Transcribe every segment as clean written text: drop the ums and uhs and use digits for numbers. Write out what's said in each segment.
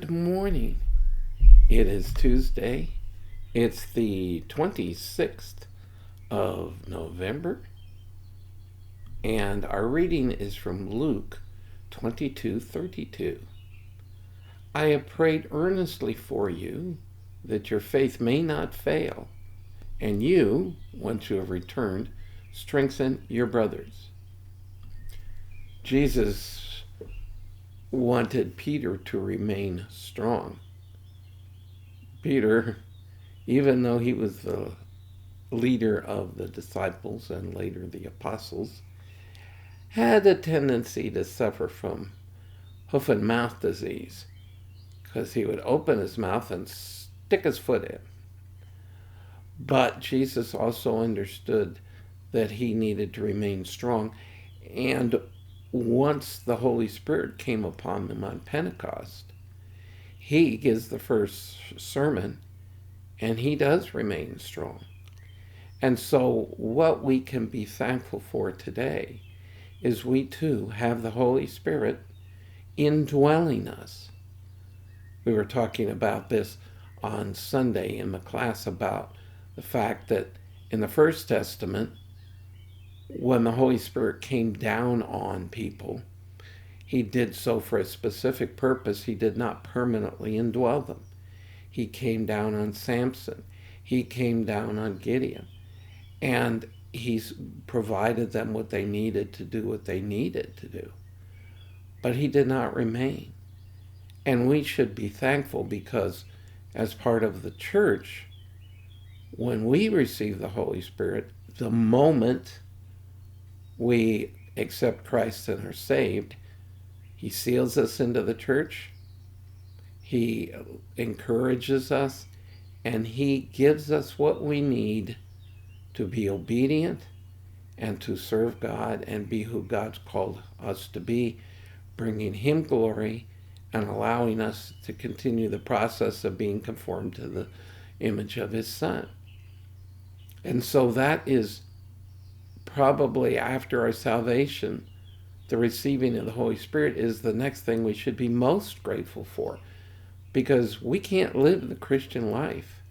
Good morning. It is Tuesday. It's the 26th of November, and our reading is from Luke 22:32. I have prayed earnestly for you that your faith may not fail, and you, once you have returned, strengthen your brothers. Jesus wanted Peter to remain strong. Peter, even though he was the leader of the disciples and later the apostles, had a tendency to suffer from hoof and mouth disease because he would open his mouth and stick his foot in. But Jesus also understood that he needed to remain strong. And once the Holy Spirit came upon them on Pentecost, he gives the first sermon and he does remain strong. And so what we can be thankful for today is we too have the Holy Spirit indwelling us. We were talking about this on Sunday in the class about the fact that in the First Testament, when the Holy Spirit came down on people, he did so for a specific purpose. He did not permanently indwell them. He came down on Samson. He came down on Gideon. And he's provided them what they needed to do what they needed to do. But he did not remain. And we should be thankful because as part of the church, when we receive the Holy Spirit, the moment we accept Christ and are saved, he seals us into the church, he encourages us, and he gives us what we need to be obedient and to serve God and be who God's called us to be, bringing him glory and allowing us to continue the process of being conformed to the image of his Son. And so that is probably after our salvation, the receiving of the Holy Spirit is the next thing we should be most grateful for, because we can't live the Christian life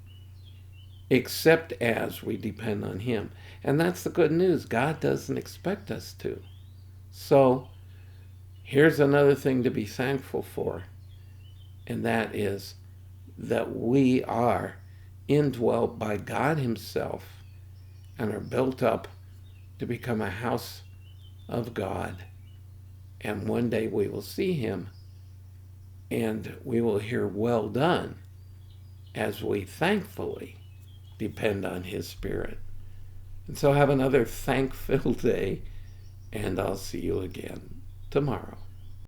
except as we depend on him. And that's the good news. God doesn't expect us to. So here's another thing to be thankful for, and that is that we are indwelt by God himself and are built up to become a house of God. And one day we will see him and we will hear well done as we thankfully depend on his Spirit. And so have another thank-filled day, and I'll see you again tomorrow.